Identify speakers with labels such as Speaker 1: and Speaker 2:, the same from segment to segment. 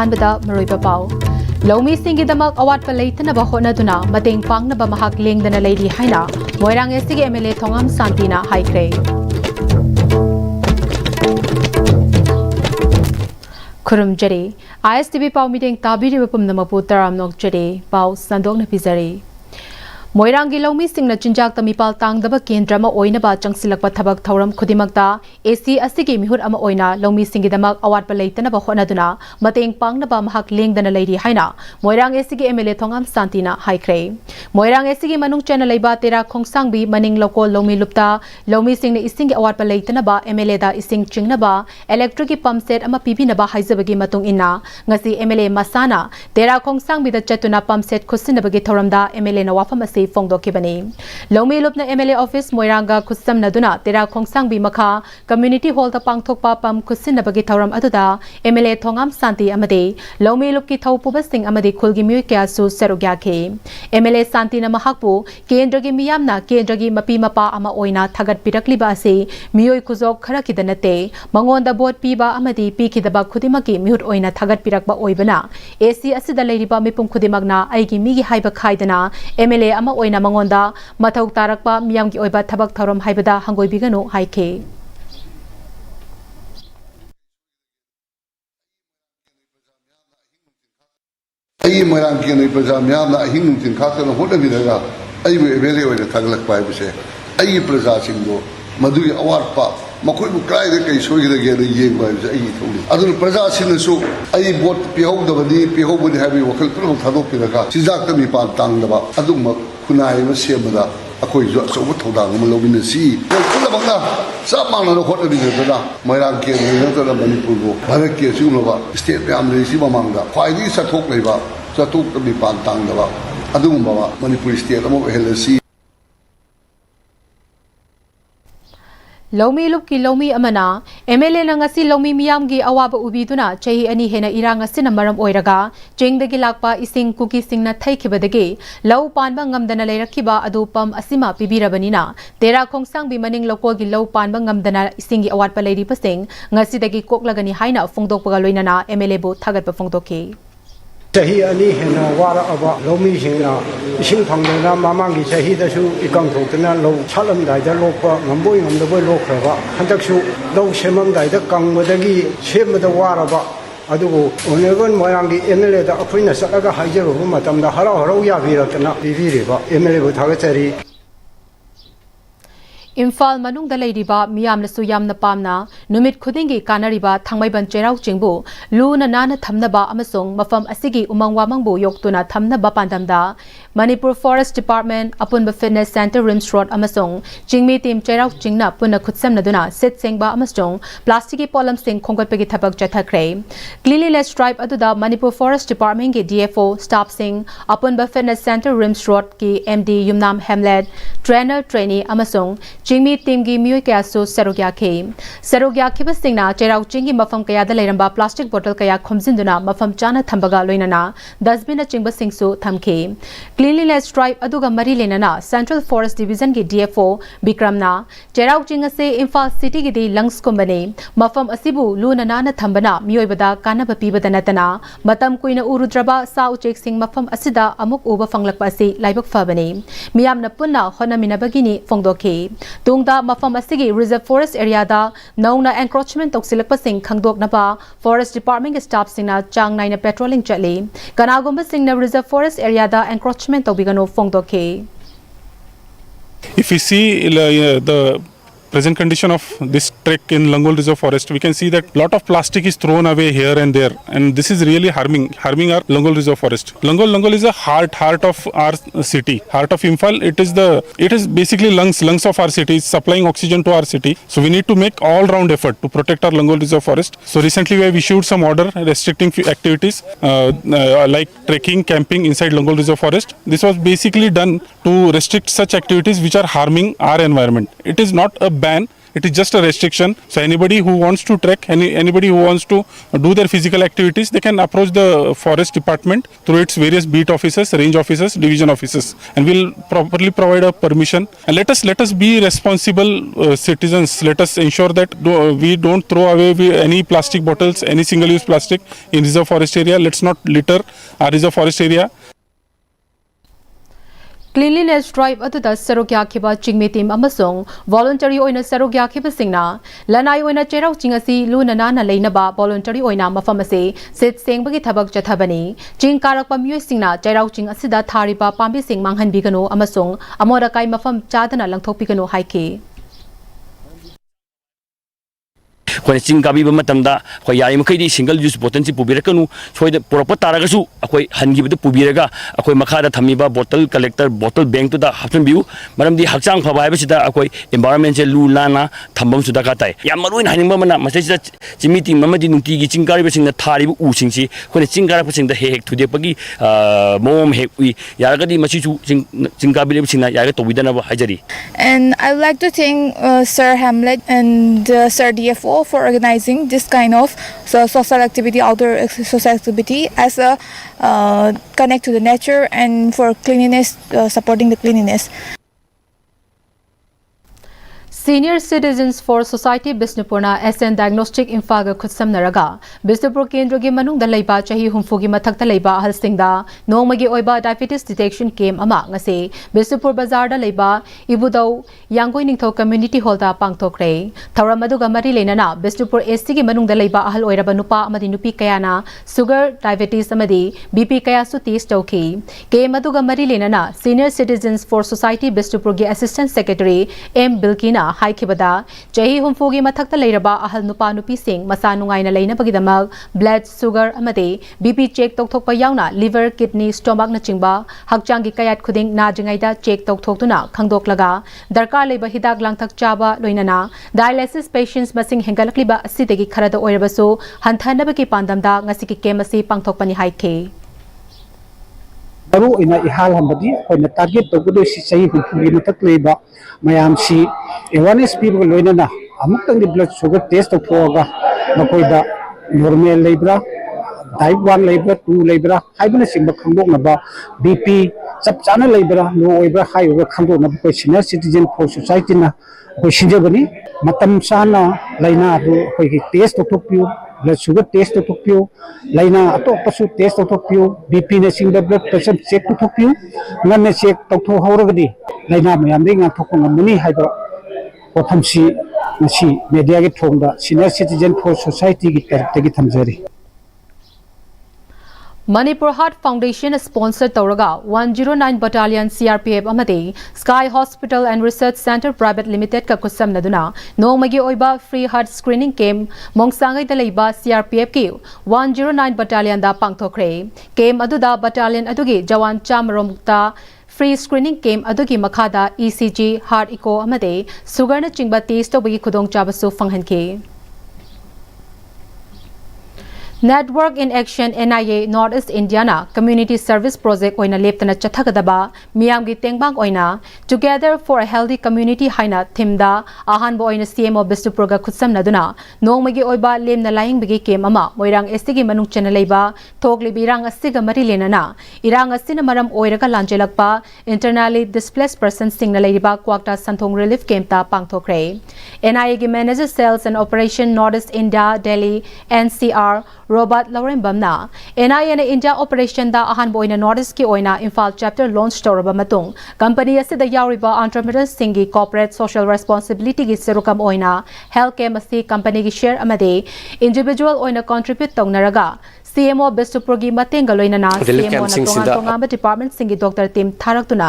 Speaker 1: अहानबदा मरोइबा पाउ लौमी सिंगिदमक अवाटपा लेतनबा होटनदुना मतेंग पांगनबा महक लेंगदना लेरी हाइना Moirang एससीगी MLA Thongam शांतिना हाइख्रे खुरुमजरे ISTV पाउ meeting ताबिरिबा पुमनमपु तराम नोकजरे पाउ संदोकना पिजरे मोइरांगी लौमी सिंगना चिंजाक तमिपाल तांगदबा केंद्र अमा ओइनबा चंगसिलकपा थबक थौरम खुदिमकता एसी असिगी मिहुत अमा ओइना लौमी सिंगिदमक अवाटपा लेतनबा होटनदुना मतेंग पांगनबा महक लेंगदना लेरी हाइना मोइरांग एसीगी एमएलए थोंगाम शांतिना हाइख्रे मोइरांग एसीगी मनुंग चेना लेबा तेरा खोंगसांगबी मनिंग लोकोल लौमी लुप्ता लौमी सिंगना इसिंगी अवाटपा लेतनबा एमएलए दा इसिंग चिंगनबा इलेक्ट्रिक पंप सेट अमा पिबिनबा हाइजबगी मतुंग इन्ना ngasi एमएलए मसाना तेरा खोंगसांगबी दा चतुना पंप सेट खुसिनबगी थौरमदा एमएलए ना वाफम असे फोंगदोकिबनी लौमी लुपना एमएलए ऑफिस मोइरांगा खुसमनदुना तेरा खोंगसांगबी मखा कम्युनिटी हॉल ता पांगथोकपा पम खुसिनबगी थौरम अदुदा एमएलए थोंगाम शांति अमदे लौमी लुपकी थौपुबा सिंग अमदे खुलगी मियोय क्यासु सरुग्याखे एमएलए शांतिना महकपु केंद्रगी मियामना केंद्रगी मपी मपा अमा ओइना थगत पिरकलिबा असे मियोय कुजोक खरकिदा नते मंगोंदा बोट पीबा अमदि पीखिदबा खुदिमकी मिहुत ओइना थगत पिरकबा ओइबना एसी असिदा लेरिबा मिपुम खुदिमकना आइगी मिगी हाइबा खाइदना एमएलए अमा ओइना मंगोंदा मथौ तारकपा मियामगी ओइबा थबक थौरम हाइबदा हंगोइबिगनु हाइखे
Speaker 2: आई मोइरांग के नै प्रजा म्यामना अहिंग नुंथिन खाखन होटबिरगा अइबु एमएलए ओइना थागलकपा हाइबसे अइ प्रजा सिंगो मधुगी अवाटपा मखोइबु क्राइदे कै सोइगदगे द येगबा हाइबसे अइ थौली अदुन प्रजा सिंगसु अइ बोट पिहौदबनी पिहौबनि हाइबि वखल पुरम थादोकपिरगा सिजाक तमी पान तांगदबा अदुम खुनाइ म सेमदा अखोइ जो अचौब थौदांग म लौबिनसी कुलबंगा सब मानन होटबिरगा मोइरांग के नैनतरा मणिपुर को भारत के सिउनबा स्टेट याम लेसी ममांगदा ख्वाइदि सथोक लेबा सथोक तमी पान तांगदबा अदुमबा मणिपुर स्टेट अमो हेलसी
Speaker 1: लौमी लुप की लौमी अमना एमएलए नंगसी लौमी मियामगी अवाब उबीदुना चही अनि हेना इरांग असिना मरम ओइरगा चेंगदगी लाकपा इसिंग कुकी सिंगना थैखिबदगी लौ पानबा ngamdana लेरखिबा अदु पम असिमा पिबिरबनिना तेरा खोंगसांग बि मनिंग लोकोगी लौ पानबा ngamdana इसिंगी अवाटपा लेरिबसिंग ngasiदगी कोकलगनी हाइना फोंगदोकपगा लोइनाना एमएलए बो थागतपा फोंगदोकि
Speaker 3: Sahi ani hena wara aba lomi singna ising phangna mamangi sahi da su ikang thokna lo chalam dai da lokpa ngamboi ngamdaboi lokhraba handak su lo semam dai da kangmadagi semada wara ba adugo onegon moyangi MLA da akhina sakaga haijaru matamda haro haro ya biratna bibiriba MLA bu thagachari
Speaker 1: Imphal मनुंग दलेरिबा मियामनसु यामना पामना नुमित खुदिंगी कानरिबा थांमैबन चेराउ चिंगबु लुना नाना थमनबा अमसोंग मफम असिगी उमंग वामंगबु योक्तुना थमनबा पांदमदा मणिपुर फॉरेस्ट डिपार्टमेंट अपुनबा फिटनेस सेंटर रिम्स रोड अमसोंग चिंगमी टीम चेराउ चिंगना पुना खुत्समनदुना सिट सेंगबा अमसोंग प्लास्टिक पॉलम सिंग खोंगटपगी थबक चथखरे क्लीनलीनेस ड्राइव अदुदा मणिपुर फॉरेस्ट डिपार्टमेंट के डीएफओ स्टाफ सिंग अपुनबा फिटनेस सेंटर रिम्स रोड की MD Yumnam Hemlet trainer trainee अमसोंग चिंगमी टीम की मियोय कयासु सरुग्याखे सिंगना चेराउ चिंगी मफम कयादा लेरंबा प्लास्टिक बोतल कया खुमजिंदुना मफम चाना थंबगा लोइनना डस्टबिन चिंग सिंगसु थमखे क्लीनलीनेस ड्राइव अदुगा मरी लेनना सेंट्रल फॉरेस्ट डिवीजन की डीएफओ विक्रमना चेराउ चिंग से इम्फाल सिटी की दी लंग्स कुंबने मफम असिबु लुना नाना थंबना मियोयबदा कानब पीबदा नतना मतम कुइना उरुद्रबा सा उचेक सिंग मफम असिदा अमुक उबा फंगलकपा असि लाइबक फबने मियामना पुन्ना होनमिनबगिनी फोंगदोखे तुंगदा मफम असिगी रिजर्व फॉरेस्ट एरिया दा नौना एंक्रोचमेंट तोक्सिलकपसिंग खंगदोकनबा फॉरेस्ट डिपार्टमेंट के स्टाफ सिंगना चांग नाइना पेट्रोलिंग चले कनागुंबा सिंगना रिजर्व फॉरेस्ट एरिया दा encroachment तोबिगनो फोंगदोखे
Speaker 4: If we see the present condition of this trek in Langol Reserve Forest, we can see that lot of plastic is thrown away here and there, and this is really harming our Langol Reserve Forest. Langol is a heart of our city, heart of Imphal. It is basically lungs of our city, supplying oxygen to our city. So we need to make all round effort to protect our Langol Reserve Forest. So recently we have issued some order restricting few activities like trekking, camping inside Langol Reserve Forest. This was basically done to restrict such activities which are harming our environment. It is not a ban, It is just a restriction. So anybody who wants to trek, anybody who wants to do their physical activities, they can approach the forest department through its various beat officers, range officers, division officers, and we'll properly provide a permission. And let us be responsible citizens. Let us ensure that we don't throw away any plastic bottles, any single-use plastic in reserve forest area. Let's not litter our reserve forest area.
Speaker 1: Cleanliness drive aduda sarok yakhiba chingme team amasong voluntary oina sarok yakhiba singna lanai oina cherau chingasi luna na leinaba voluntary oina mafam ase sit sengbagi thabak chathabani ching karak pamyoi singna cherau ching asida thariba pambi sing manghan bigano amasong amora kai mafam chadana langthok bigano haike
Speaker 5: अखोई चिंग काबीब मतमदा अखोई याई मखैदी single use बोतल से पुबिरकनु सोइद पुरप तारगसु अखोई हनगिबद पुबिरगा अखोई मखादा थमीबा बोतल collector बोतल bank तुदा हापनबिउ मरमदी हक्चांग फबा हाइबसिदा अखोई एनवायरनमेंट से लू लाना थंबम सुदा काताई याम मरुइन हानिंग मना मसेसिदा चिमिति ममदी नुंती गी चिंग कारिब सिंग थारिब उ सिंगसी अखोई चिंग कारिब सिंग द हेक थुदेपगी मोम हेक उ यारगदी मसिसु चिंग काबिब सिंग यारग तोबिदना हाइजरी
Speaker 6: And I would like to thank Sir Hamlet and Sir DFO for organizing this kind of social activity, outdoor social activity as a connect to the nature and for cleanliness, supporting the cleanliness.
Speaker 1: Senior Citizens for Society Bisnupurna SN Diagnostic Infaga Kutsamnaraga Bisnupur Kendra gi manung da leiba chahi humfu gi mathak ta leiba ahal singda nongmagi oiba diabetes detection camp ama ngase Bisnupur Bazar da leiba ibudau Yangoi Ningthau Community Hall da pangthokre thawram aduga mari lenana Bisnupur SC gi manung da leiba ahal oiraba nupa amadi nupi kayana sugar diabetes amadi BP kaya su test tawki camp aduga mari lenana Senior Citizens for Society Bisnupur gi Assistant Secretary M Bilkina हाइखिबदा चही हुमफुगी मथक्ता लेरबा अहल नुपा नुपी सिंग मसा नुंगाइना लेना बगिदमक blood sugar अमदे BP check तौथोकपा यावना liver kidney stomach न चिंबा हकचांगी कयात खुदिंग नाजिंगाइदा चेक तौथोकतुना खंगदोकलगा दरकार लेबा हिदाक लांगथक चाबा लोइनाना डायलिसिस पेशेंट्स मसिंग हेंगलकलिबा असिदगी खरदा ओइरबसु हंथनबकी पांदमदा ngasi ki केमसी पांगथोकपनि हाइखे
Speaker 3: Baru ina ihal hambadi hoina target to gudo si sahi hupuri matak leiba mayam si awareness people loina na amuk tang blood sugar test to phoga nakoi da normal leibra type 1 leibra 2 leibra haibana singba khangdok na ba BP chap chana leibra no oibra high over khangdok na ko senior citizen for society na ko sinjabani matam sana laina do ko test to piu blood sugar test to piu laina ato pasu test to piu BP na singda blood pressure check to piu ngan na check to horagadi laina mayam ring athok ngamuni haiba pothamsi nasi media gi thongda senior citizen for society gi tarte gi thamjari
Speaker 1: Manipur Heart Foundation sponsored Tauraga 109 Battalion CRPF Amade Sky Hospital and Research Center Private Limited ka kusam naduna nongmagi oiba free heart screening camp mongsangai da leiba CRPF ki 109 Battalion da pangthokre camp aduda battalion adugi jawan chamromukta free screening camp adugi makhada ECG heart echo amade sugar na chingba test tobagi khudong chabasu fanghanke Network in Action NIA Northeast Indiana Community Service Project oina leptana chathagadaba miyamgi tengbang oina Together for a Healthy Community haina thimda ahanbo oina CMO Bisnupur ga khutsam naduna nongmagi oiba lemna laing bigi kem ama moirang ST gi manung chana leiba thokli birang asiga mari lenana irang asina maram oiraga lanjelakpa internally displaced persons singna leiba kwakta santhong relief camp ta pangthokre NIA gi Manager Sales and Operation Northeast India Delhi NCR Robert Lauren Bamna NIA na India operation da ahan boina Northeast ki oina Imphal chapter launch toraba matung company asida yauriba entrepreneurs singi corporate social responsibility gi serukam oina healthcare masi company gi share amade individual oina contribute tawnaraga CMO Bisnupur gi matenga loinana CMO na tonga department singi Dr. Tim Tharaktuna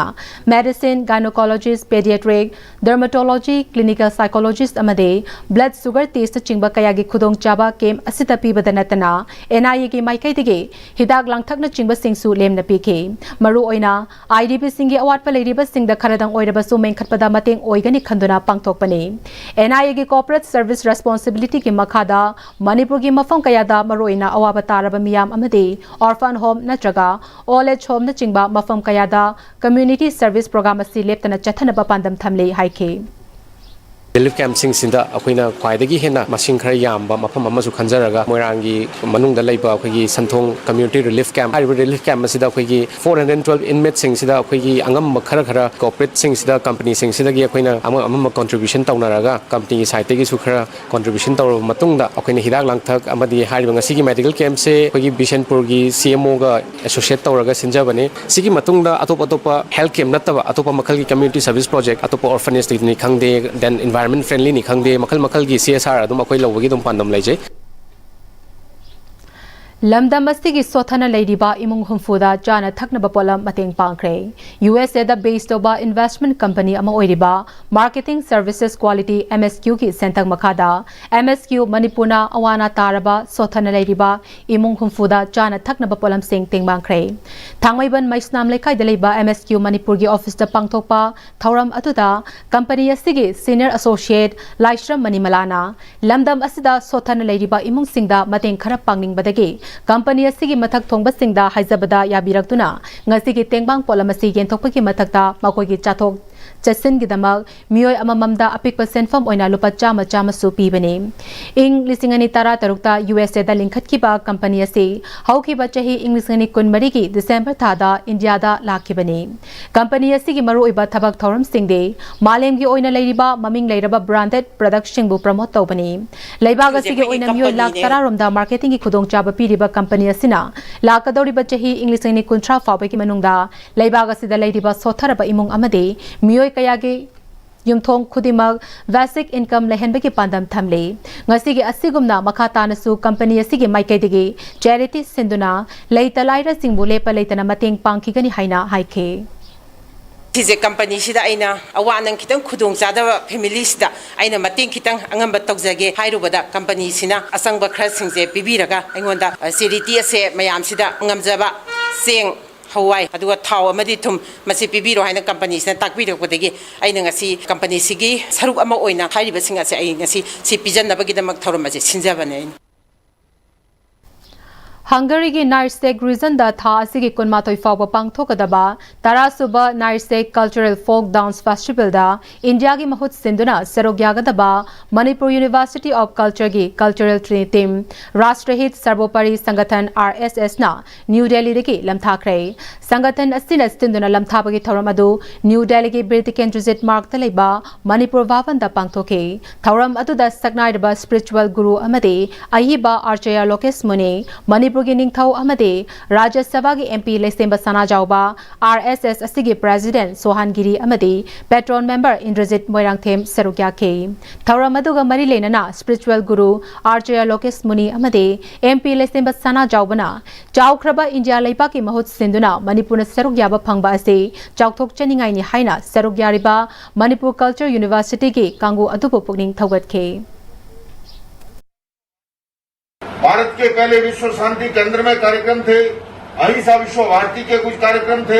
Speaker 1: medicine gynecologist pediatric dermatology clinical psychologist amade blood sugar test chingba kaya gi khudong chaba kem asita pibada natana NIA gi maikai dige hidak langthak na chingba singsu lemna pike maru oina IDP singi award pa leiriba singda kharadang oiraba su mengkhatpada mateng oigani khanduna pangthokpani NIA gi corporate service responsibility gi makhada Manipur gi mafam kaya da maru oina awaba taraba miyam amade orphan home natraga old age home na chingba mafam kaya da community service program asi leptana chathana ba pandam thamle haike
Speaker 7: Relief camp singsinda akoina khwaidagi hena masing khara yamba mafam amasu khanjaraga moirangi manungda leiba akoigi santhong community relief camp hariba relief camp asida akoigi 412 inmates singsida akoigi angam khara khara corporate singsida company singsida gi akoina ama contribution tawnaraga company side tegi su khara contribution taw matungda akoina hidak langthak amadi hariba ngasigi medical camp se akoigi Bishanpur gi CMO ga associate tawraga sinjabane sigi matungda atopa health camp nataba atopa makhal gi community service project atopa orphanage ni khangde then environment friendly ni khangde makhal gi CSR adum akoi lawagi dum pandam laijai
Speaker 1: Lamdam asigi sothana leidiba imung humfuda chana thaknaba polam mateng pangkhre USA da based oba investment company ama oiriba marketing services quality MSQ ki sentang makhada MSQ Manipuna awana taraba sothana leidiba imung humfuda chana thaknaba polam sing teng bangkhre thangmaiban maisnam lekai dalaiba MSQ Manipur gi office da pangthokpa thauram atuda company asigi senior associate Laishram Manimalana lamdam asida sothana leidiba imung singda mateng khara pangning badagi company asigi mathak thongba singda haizabada yabirakduna ngasigi tengbang polamasi yenthokpagi mathakta makoigi chathok Jason Gidamal, Mioy Amamamda Apik Senfam Oina Lupa Chama Chama Supibani. Ing Lisingani Tara Tarukta USA da Linkat Kiba Company Asi, Hauki Bachahi Inglisani Kun Mariki, December Tada, India da Lakibani. Company Asigi Maru Iba Tabak Thorum Singde, Malemgi Oina Ladiba, Maming Lairaba branded production bu promote Tobani. Laibaga Sigi Oina Mioy Lak Tararum da marketing Kudong Chaba Piriba Company Asina, Lakadori Bachahi Inglisani Kuntra Fabaki Manungda, Laibaga Sida Ladiba Sotaraba Imung Amade, Mioy kayagi yumthong khudimag basic income lehenbagi pandam thamle ngasigi asigumna makhata nasu company asigi maikaidigi charity sinduna leitalaira singbu lepa leitana mateng pangkhigani haina haikhe
Speaker 8: Tije company sida aina awanang kitang khudong chada family sida aina mateng kitang angamba tawjage hairubada company sina asangba khra singje pibiraga aingonda charity ase mayam sida ngamjaba sing Hawaii, aduga thau amadi thum masi pibiro haina company sina takbiro kodegi aina ngasi company sigi saruk ama oina hairiba singa se ai ngasi si pijan nabagi damak thauram ase sinjabane
Speaker 1: Hungary gi Narsek region da tha asigi kunmathoi fawba pangthokadaba tarasuba Narsek Cultural Folk Dance Festival da India gi mahut sinduna serogyagadaba Manipur University of Culture gi cultural team Rashtrahit Sarbopari Sangathan RSS na New Delhi degi lamthakre Sangathan asina sinduna lamthabagi thoram adu New Delhi gi Birthi Kendrisit Mark talaiba Manipur Bhavan da pangthoke thoram adu da saknaidaba spiritual guru amade ahiba Archaya Lokesh Muni Manipur Ningthau amade Rajya Sabha gi MP Lesemba Sana Jauba RSS asigi President Sohangiri amade Patron member Indrajit Moirangthem Serukya ke Thauram aduga mari lenana spiritual guru Archaya Lokesh Muni amade MP Lesemba Sana Jaubana Chaukraba India Leipa ki mahut sinduna Manipur Serukya ba phangba ase chauthok chaningai ni haina Serukya riba Manipur Culture University ki kangu adubu pukning thaugatke
Speaker 9: Bharat के पहले विश्व शांति केंद्र में कार्यक्रम थे, अहिंसा विश्व भारती के कुछ कार्यक्रम थे,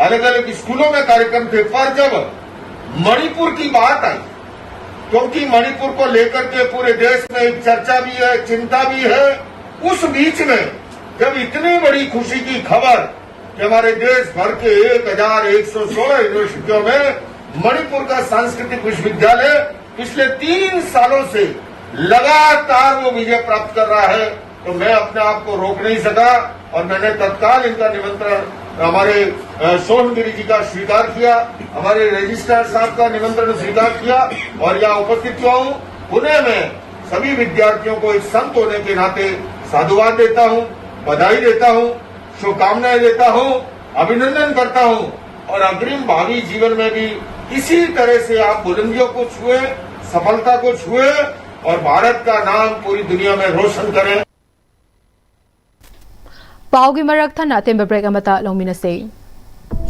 Speaker 9: अलग अलग स्कूलों में कार्यक्रम थे, पर जब मणिपुर की बात आई, क्योंकि मणिपुर को लेकर के पूरे देश में एक चर्चा भी है, चिंता भी है, उस बीच में जब इतनी बड़ी खुशी की खबर कि हमारे देश भर के 1116 यूनिवर्सिटियों में मणिपुर का सांस्कृतिक विश्वविद्यालय पिछले 3 सालों से लगातार वो विजय प्राप्त कर रहा है, तो मैं अपने आप को रोक नहीं सका और मैंने तत्काल इनका निमंत्रण हमारे सोहनगिरी जी का स्वीकार किया, हमारे रजिस्ट्रार साहब का निमंत्रण स्वीकार किया और यहाँ उपस्थित हुआ हूँ। पुणे में सभी विद्यार्थियों को एक संत होने के नाते साधुवाद देता हूँ, बधाई देता हूँ, शुभकामनाएं देता हूँ, अभिनंदन करता हूँ और अग्रिम भावी जीवन में भी इसी तरह से आप बुलंदियों को छुए, सफलता को छुए और भारत का नाम पूरी दुनिया में रोशन करें।
Speaker 1: पाउगी मरक थना तेंबे ब्रेक अमता लोमिनसे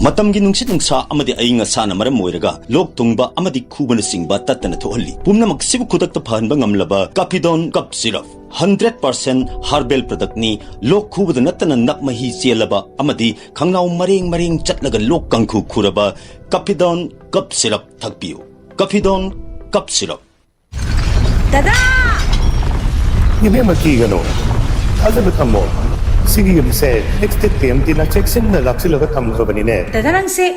Speaker 10: मतमगी नुंगसित नुंगसा अमदि अयिंग साना मरम मोइरगा लोक तुंगबा अमदि खुबन सिंगबा तत्तन थोहल्ली पुमनमक सिबु खुदक फहनबा ngamlaba Capidon Cup Syrup 100% herbal product ni lok khubada natana nakmahi chelaba amadi khangnaw maring chatlaga lok kangkhu khuraba Capidon Cup Syrup thakpiu Capidon Cup Syrup
Speaker 11: Dada!
Speaker 12: Yun yung magkigano. Alam mo mo, sige yung say, next time, di na check sin na lak sila ka tamlo ba nine.
Speaker 11: Dada lang si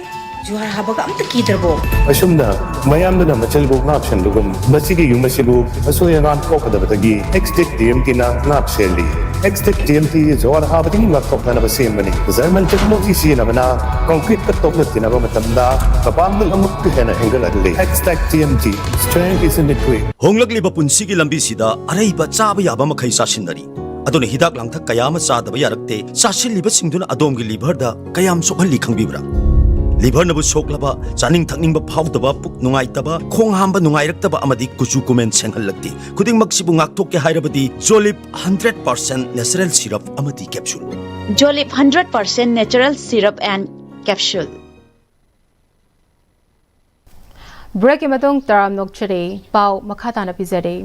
Speaker 11: जुहार हाबगा अमत कीदरबो
Speaker 12: असुमना मयामदना मचलबो नापसनदुगम मसिगी युमसिबु असोयगान कोकदबतगी एक्सटिक टीएमटी ना नापसेली एक्सटिक टीएमटी जोर हाबदी मक्तोकना बसेमबनी जर्मन टेक्नोलॉजी सिनबना कंक्रीट कत्तोकनतिना बमतमदा कपांगल अमुक हेना हेंगलदले एक्सटिक TMT strength is in the tree
Speaker 10: होंगलकलिबा पुंसिगी लंबीसिदा अरैबा चाबा याबा मखै सासिनदरी अदुना हिदाक लांथक कयाम चादबा यारक्ते सासिलिबा सिंगदुना अदोमगी लिभरदा कयाम सोखल्ली खंगबिब्रा लिभर नबु सोकलबा चानिंग थकनिंग फाउदबा पुक नुंगाइतबा खोंग हांबा नुंगाइरक्तबा अमदि कुचु कुमेन सेंहल्लक्ति खुदिंगमक सिबु ngakthokke hairabadi जोलिप 100% नेचुरल सिरप अमदि कैप्सूल
Speaker 11: जोलिप 100% natural syrup and capsule
Speaker 1: break के मतुंग तराम नोकचरे पाव मखाताना पिजरे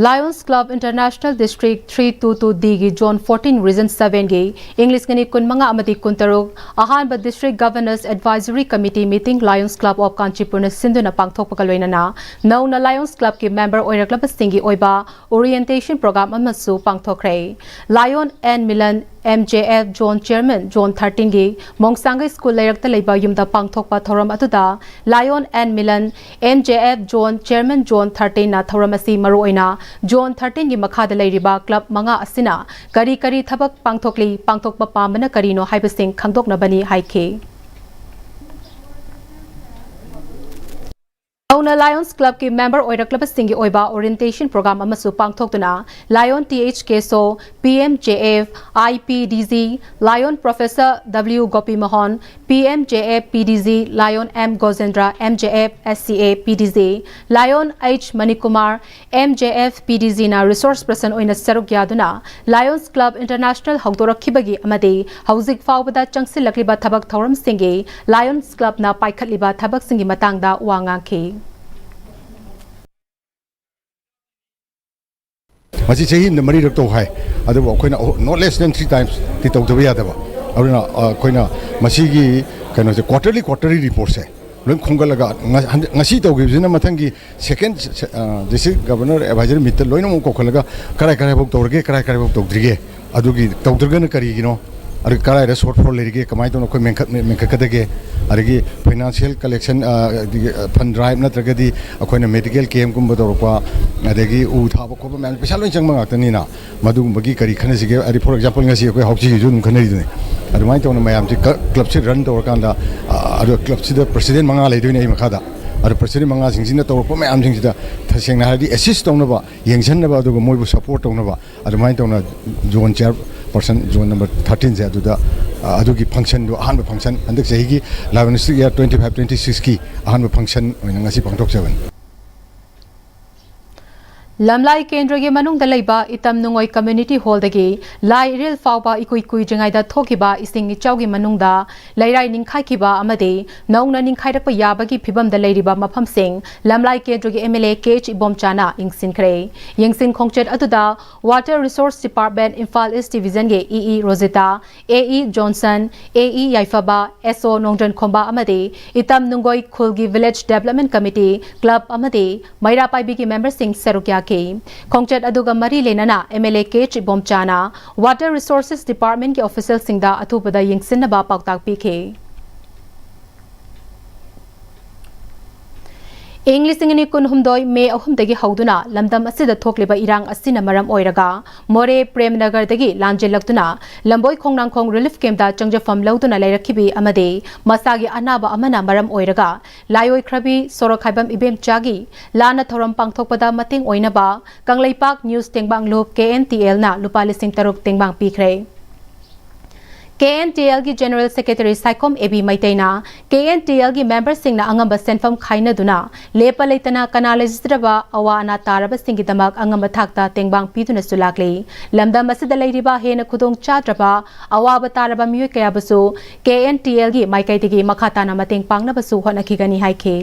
Speaker 1: Lions Club International District 322D gi Zone 14 Region 7 gi English ngani kunmanga amati kuntaruk ahanba District Governors Advisory Committee meeting Lions Club of Kanchipur na sinduna pangthokpa kalwaina na nauna Lions Club ki member oiraklaba singi oiba orientation program amasu pangthokre Lion and Milan MJF Zone Chairman Zone 13 gi Mongsanga School layrakta leiba yumda pangthokpa thoram atuda Lion and Milan MJF Zone Chairman Zone 13 na thoram asi maru oina Zone 13 gi makhada leiriba club manga asina kari kari thabak pangthokli pangthokpa pamana karino haibasing khangdoknabani haike Auna Lions Club ki member oiraklaba singi oiba orientation program amasu pangthoktuna Lion THK so PMJF IPDZ Lion Professor W Gopi Mohan PMJF PDZ Lion M Gozendra MJF SCA PDZ Lion H Manikumar MJF PDZ na resource person oina saruk yaduna Lions Club International hawdorakhibagi amadi hauzik fawbada changsilakliba thabak thoram singi Lions Club na paikhatliba thabak singi matangda wangangki
Speaker 13: Masi chahi na mari rakto hai adabu koina no less than 3 times ti tawdaba yadaba aruna koina masi gi kaino se quarterly reports hai loi khongalaga ngasi tawgibsina mathangi second district governor advisory meet loina mo kokhalaga karai bok tawrge karai bok tawdrige adugi tawdrgana kari gino अरे कराय shortfall लेरिगे कमाई तो कोई मेंखकदगे अरगी financial collection fund drive नत्रगदी अखोइना medical केम गुम बदरपा अदगी उ थाब खोब मैम पैसा लोइन चंग मंगातनीना मदुगुंबगी करी खनसिगे अरे फॉर एग्जांपल ngasi अखोइ हौची जुन खनरिदने अदुमाइ तोन मयाम से क्लब से रन तोरकांदा अदु क्लब से प्रेसिडेंट मंगा लेदोइने इ मखादा अरे प्रेसिडेंट मंगा सिंगसिना तोरपा मयाम सिंगसिदा थसेंगना हादि असिस्ट तौनबा यंगसनबा अदुगो मोइबु सपोर्ट तौनबा अदुमाइ तौना zone chairperson zone number 13 से अदुदा अदुगी फंक्शन दो अहान फंक्शन अंदक सहीगी 11 ईयर 25-26 की Ahaan function ओइना ngasi pangthokjaban
Speaker 1: Lamlai Kendra ge manung da leiba itam nungoi community hall dagi lai rel fawba ikui jengai da thokiba ising chau gi manung da lairai ningkhai kiba amade naungna ningkhai rakpa yabagi phibam da leiriba mapham sing Lamlai Kendra ge MLA KH Ibom Chana ingsin khre yengsin khongchet atuda Water Resource Department Imphal East Division ge EE Rosita AE Johnson AE Yaifaba SO Nongjan Khomba amade itam nungoi khulgi Village Development Committee Club amade Maira Paibi gi member sing serukya Kongchet aduga mari lenana MLA KH Ibom Chana Water Resources Department ki official singda athupada yingsinna ba paktak pikhe English ingani kunhumdoi me ahumdagi hauduna lamdam asida thokliba irang asina maram oiraga More Premnagar dagi lanjelaktuna lamboi khongnang khong relief camp da changjafam lauduna lairakhibi amade masagi anaba amana maram oiraga laioi khrabi sorokhaibam ibem chagi lana thoram pangthokpada mating oinaba Kanglaipak News tengbang lob KNTL na lupa lising taruk tengbang pikre KNTL ki General Secretary Saikom AB Maitaina KNTL ki member singna angamba senfam khaina duna lepa leitana kanalizraba awana taraba singidamak angamba thakta tengbang piduna sulakli lamda masida leiriba hena khudong chadraba awaba taraba miyoi kayabasu KNTL ki maikaitigi makhata na mateng pangna basu honakigani haike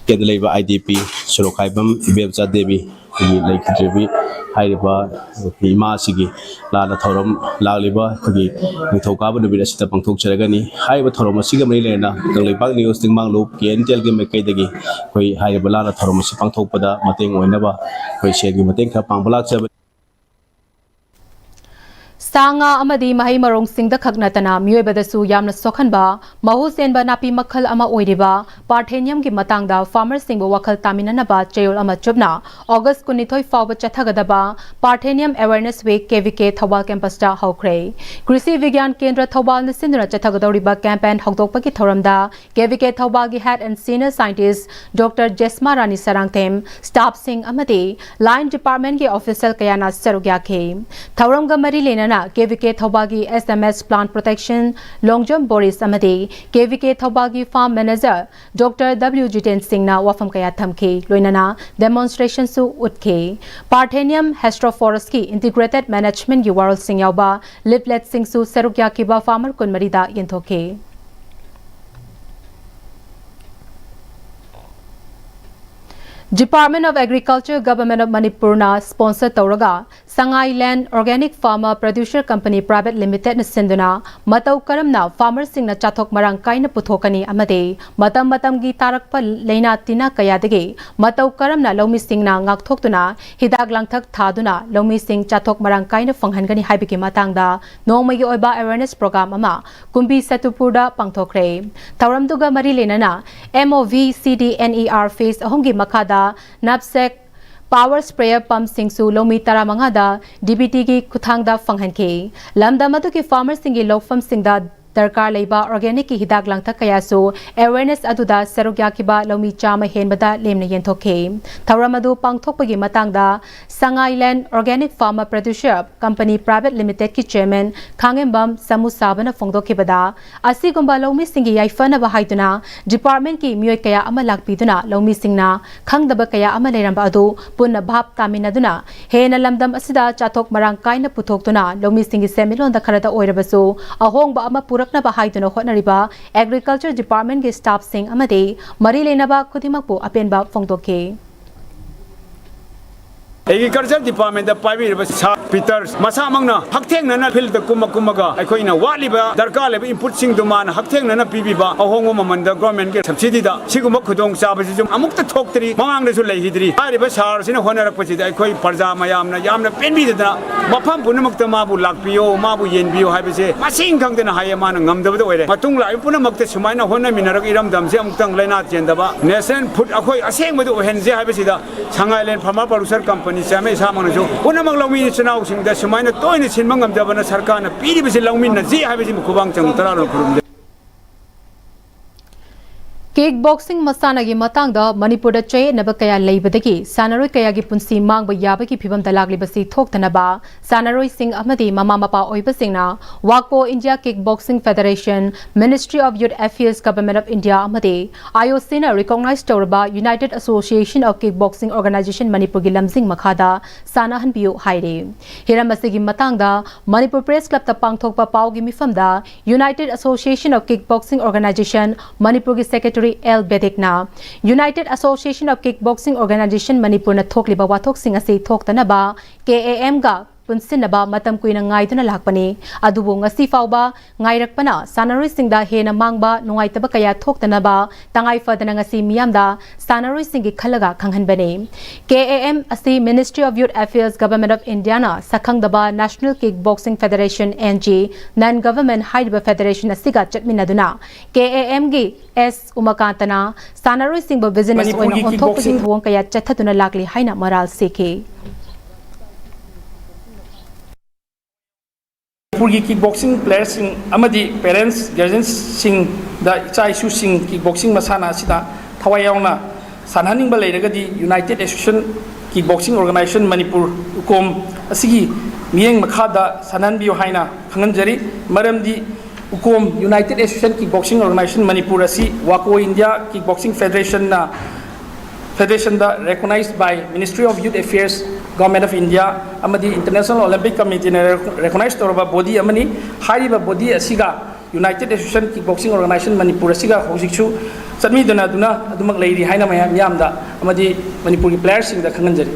Speaker 14: Kedleba IDP Sorokhaibam Ibemcha Devi Laikitrevi Haiba Hima Sigi Lana Thorum Laliba Kugi Nitokaba Nubida Pangtok Cheragani Haiba Thorum Sigam Lena Kanglaipak News Tingmang Loop KNTL Makadagi Koi Haiba Lana Thorum Pangtopada Mating Wenaba Koi Shagi Mating Pangbalak
Speaker 1: Sanga amadi mahai marong singda khagnatana mioibadasu yamna sokhanba mahu senba napi makhal ama oiriba parthenium gi matangda farmer singbo wakhal taminanaba cheyol ama chubna August 19 fawba chathagadaba parthenium awareness week KVK Thawal campus ta hawkre Krisi Vigyan Kendra Thawal na sindra chathagadoriba campaign hawdokpagi thoramda KVK Thawal gi head and senior scientist Dr. Jesma Rani Sarangthem staff sing amadi line department gi official kayana sarugya khe thoram ga mari lenana KVK Thawbagi SMS Plant Protection Longjam Boris Amadi KVK Thawbagi Farm Manager Dr. W. Jiten Singh na wafam kaya thamke loinana demonstration su utke Parthenium Heteroforest ki integrated management gi World Singh yauba leaflet sing su serukya ki ba farmer kun marida yenthoke Department of Agriculture Government of Manipur na sponsor Tauraga Sangai Land Organic Farmer Producer Company Private Limited na sinduna matau karamna farmers sing na chathok marang kaina puthokani amade matam gi tarakpa leina tina kayadage matau karamna lomi sing na ngakthokuna hidak langthak thaduna lomi sing chathok marang kaina fanghangani haibiki matangda nongmagi oiba awareness program ama kumbi satupurda pangthokre tauramduga mari lenana MOVCDNER phase ahongi makada Napsek Power sprayer pump singsu lomi tara mangada DBT ki kuthangda fanghanke lamda madu ki farmers singi lofam singda darkar leiba organic ki hidak langtha kaya so awareness aduda serugya ki ba lomi chama henbada lemna yenthoke thauramadu pangthokpagi matangda Sangai Land Organic Farmer Producer Company Private Limited ki chairman Khangembam Samu Sabana phongdokibada asigumba lomi singi yaifana ba haiduna department ki miyoi kaya ama lakpiduna lomi singna khangdaba kaya ama leramba adu punna bhap taminaduna hena lamdam asida chathok marang kaina puthoktuna lomi singi semilon da kharada oirabasu ahongba ama purakna ba haiduna hotnariba Agriculture Department ki staff sing amade mari lenaba khudimakpu apenba phongdoke
Speaker 15: Agriculture Department of Private Peters Masamangna Hakteng Nana Field the Kumaga Akoina Waliba Darkale input sing Duman Hakteng Nana Pibiba Ahongman the government get subsidy da Siguma Kudong Sabasum Amuk the Tokri Mang the Sulahidri Ariba Sars in a honor of Akoi Parza Mayamna Yamna Penbida Mapam Punamak the Mabu Lakpio Mabu Yenbio Habise Masing Kang than Hayaman and Gam the way Matungla Punamak the Sumana Hona Minaraki Dam Zamtang Lena Jendaba Nesen put Akoi Asing with Henze Habisida Sangai Pama Producer Company Same Samanajo, Unamang Lomi Chanao, the Sumana Toinis in Mangam Davana Sarkana, Pidibis Lomina, Z having Kubang Tang. Kickboxing masanagi matangda Manipur chay nabakaya leibadagi sanaroi kayagi punsi mangba yabagi phibam dalagli basi thoktanaba sanaroi sing amadi mama mapa oiba singna Wakpo India Kickboxing Federation Ministry of Youth Affairs Government of India amadi IOC na recognized torba United Association of Kickboxing Organization Manipur gi lamsing makhada sanahan biu haire hiramasigi matangda Manipur Press Club ta pangthokpa paugi mifamda United Association of Kickboxing Organization Manipur gi Secretary L. Bedikna United Association of Kickboxing Organization Manipur na thokliba wathok sing asi thoktanaba KAM ga punsinaba matam kuina ngaiduna lakpani adubu ngasi fawba ngairakpana sanaroi singda hena mangba nungaitaba kaya thoktanaba tangai fadana ngasi miyamda sanaroi singi khalaga khanghanbane KAM asi Ministry of Youth Affairs Government of India na sakhangdaba National Kickboxing Federation NG non government haiba federation asiga chatminaduna KAM gi S umakantana sanaroi singba business oina onthokpagi thuong kaya chathatuna lakli haina maral seke
Speaker 16: Manipur kickboxing players sing amadi parents guardians sing da chai su sing kickboxing masana sida thawai yauna sanhaning ba leiragadi United Association Kickboxing Organization Manipur ukom asigi miyeng makhada sanhan biyo haina khanganjari maramdi ukom United Association Kickboxing Organization Manipur asi Wakpo India Kickboxing Federation na Federation da recognized by Ministry of Youth Affairs Government of India amadi International Olympic Committee na recognized torba body amani hariba body asiga United Association Kickboxing Organization Manipur asiga hojikchu satmi duna adumak leiri haina miyamda amadi Manipuri players sing da khanganjari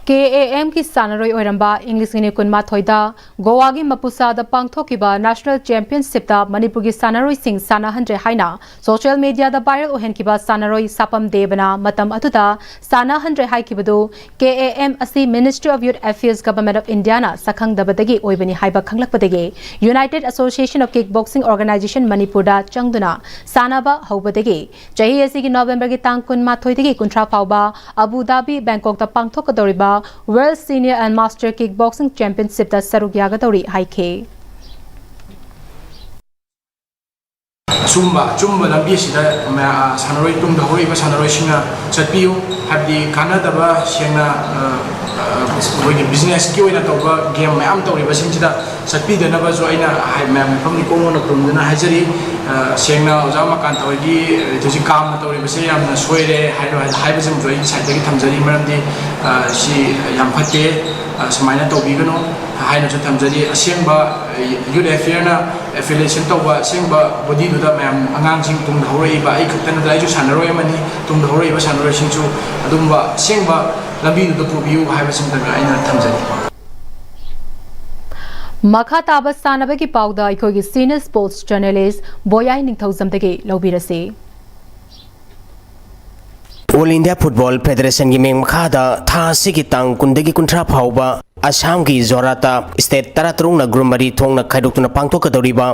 Speaker 15: KAM की सानरोई Oramba English ने कुन माथोइदा गोवा की मपुसादा पांगथोकिबा national championship ता मणिपुर की सानरोई सिंह साना हंड्रे हाइना सोशल मीडिया दा वायरल ओहेनकिबा सानरोई सापम देबना मतम अतुदा साना हंड्रे हाइकिबदो KAM असि ministry of youth affairs government of India ना सखंगदबदगी ओइबनी हाइबा खंगलकपदगी United Association of kickboxing organization Manipur दा चंगदुना सानाबा हौबदगी चही एसी की नवंबर की तांग कुन माथोइदगी कुंट्रा फाउबा अबू धाबी बैंकॉक ता पांगथोकदौरिबा World Senior and Master Kickboxing Championship da saruk yagadori haike.
Speaker 16: Chumba lambi sida sanaroi tung da hoi ba sanaroi singa chatpiu habdi kanadaba sengna hoigi business ki oina tawba game mayam tawri ba singida chatpi dana ba jo aina hai mayam famni ko ngona krumdana hajari sengna oja makan tawgi joji kam tawri ba se yamna soire hai ba jam joi side dagi thamjari maramdi si yam phatte samaina tawbigano haina chu thamjari asengba youth affair na affiliation tawba asengba body du da mayam angang sing tung dhorei ba ai khaktan da ai chu sanaroi mani tung dhorei ba sanaroi sing chu adumba sengba lambi du pubiu hai ba sing da aina thamjari
Speaker 15: मखा ताब सानब की पाउदा इखोगी senior sports journalist Boyai निंगथौजमदगी लौबिरसे
Speaker 17: All India Football Federation की मेंग मखादा था सिगी तांग कुंदगी कुंट्रा फाउबा असम की जोराता स्टेट तरातरुंग ग्रुप मरी थोंग खाइदोक्तुना पांगथोकदौरिबा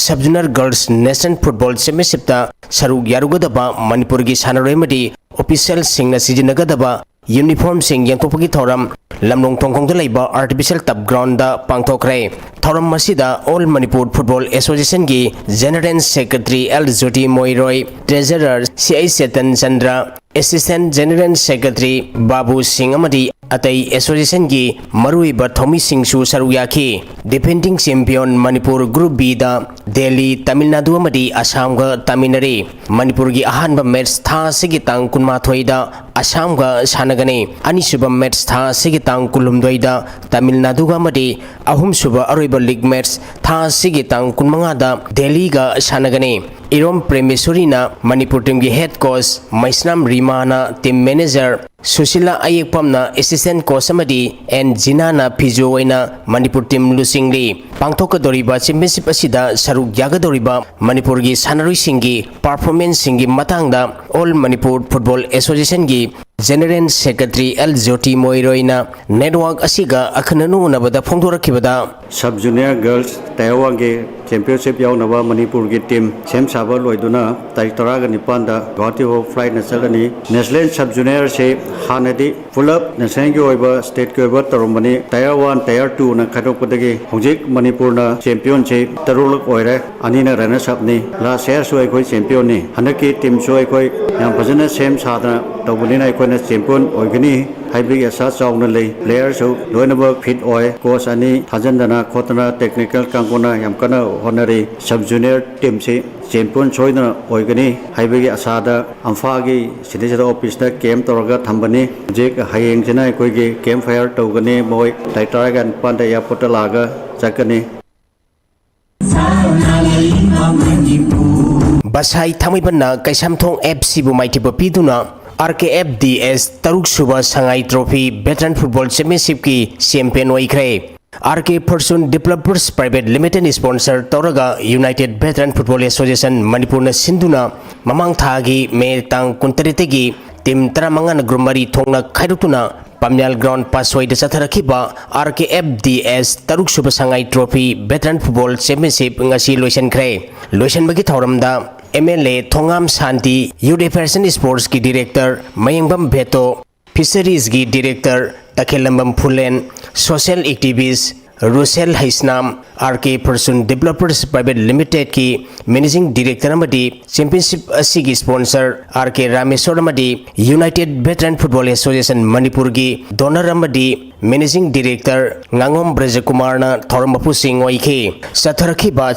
Speaker 17: sub junior girls national football championship ता सरुग यारुगदबा मणिपुर की सानरोइमदी ऑफिशियल सिंगना सिजिनगदबा यूनिफॉर्म सिंग यंगथोपगी थौरम लमलोंग थोंगखोंगदा लेबा आर्टिफिशियल टब ग्राउंड दा पांगथोकरे थौरम मसिदा ऑल मणिपुर फुटबॉल एसोसिएशन की general secretary L Jyoti Moiroi treasurer CI Chetan Chandra assistant general secretary Babu Singh अमदी अतई एसोसिएशन की मरुइबा थौमी सिंगसु सरुयाखी defending champion Manipur group B दा दिल्ली तमिलनाडु अमदी असम गा तमिनरी मणिपुर की अहानबा मैच था सिगी तांग कुनमाथोइदा असम गा सानगने अनिसुबा मैच था सिगी तांग कुलुमदोइदा तमिलनाडु गा अमदी अहुमसुबा अरोइबा लीग मैच था सिगी तांग कुनमंगादा दिल्ली गा सानगने इरोम प्रेमेश्वरीना मणिपुर टीम की हेड कोच मैस्नाम रीमाना टीम मैनेजर सुशीला अयेकपमना असिस्टेंट कोच अमदी एन जिनाना फिजोइना मणिपुर टीम लुसिंगली पांगथोकदोरिबा चैंपियनशिप असिदा सरुक यागदोरिबा मणिपुर की सानरोई सिंगी परफॉर्मेंस सिंगी मतंगदा ऑल मणिपुर फुटबॉल एसोसिएशन की जनरल सेक्रेटरी एल ज्योति मोइरोइना नेटवर्क असिगा अखननु नबदा फोंदोरखिबदा
Speaker 18: सब जूनियर गर्ल्स तैवांग के चैंपियनशिप यावनबा मणिपुर की टीम सेम साबा लोइदुना तारीख 9 दा गुवाहाटी हो फ्लाइट नचलनी नेशनल सब जूनियर से हानदी पुलअप नेशनल की ओइबा स्टेट की ओइबा तरमनी टायर 1 टायर 2 न खादोकपदगी होजिक मणिपुर ना चैंपियन से तरुलक ओइरे अनिना रनर्स अप नि लास्ट ईयर सो अखोय चैंपियन नि हनकी टीम सो अखोय याम फजना सेम सादना तबुनिना अखोयना चैंपियन ओइगनी हाइब्रिग ऐसा चावना ले प्लेयर सो लोइनबा फिट ओय कोच अनि थाजनदना खोतना टेक्निकल कांगोना याम कना होनरी सब जूनियर टीम से चैंपियन सोइना ओइगनी हाइब्रिग आसादा अम्फागी सिटीजर ऑफिस दा कैम तोरगा थंबनी जेक हायेंग जना कोइगे कैम फायर तौगने मोय टाइटरागन पांडा या पोटलागा चकनी
Speaker 17: बसाई थामैबना कैसामथों FC बु माइथिबो पिदुना RKFDS तरुक सुबा Sangai trophy veteran football championship की चैंपियन ओइख्रे RK Fortune Developers Private Limited sponsor तौरगा United Veteran Football Association Manipur न सिंधुना ममांग थागी मे तांग 29 की टीम 35 ग्रुप मरी थोंगना खाइदुक्तुना पम्याल ग्राउंड पासवाइद चथरखिबा RKFDS तरुक सुबा Sangai trophy veteran football championship ngasi लोइसनख्रे लोइसनबगी थौरमदा MLA Thongam Shanti youth affairs and sports की डायरेक्टर मयंगबम भेटो फिशरीज की director Takhellambam Phulen social activist Russel Haisnam RK Fortune Developers Private Limited की मैनेजिंग डायरेक्टर अमदी चैंपियनशिप असि की स्पॉन्सर RK रामेश्वर अमदी United Veteran Football Association Manipur की डोनर अमदी मैनेजिंग डायरेक्टर nganगom ब्रजकुमार ना थौरमपु सिंह ओइखे सथरखिबा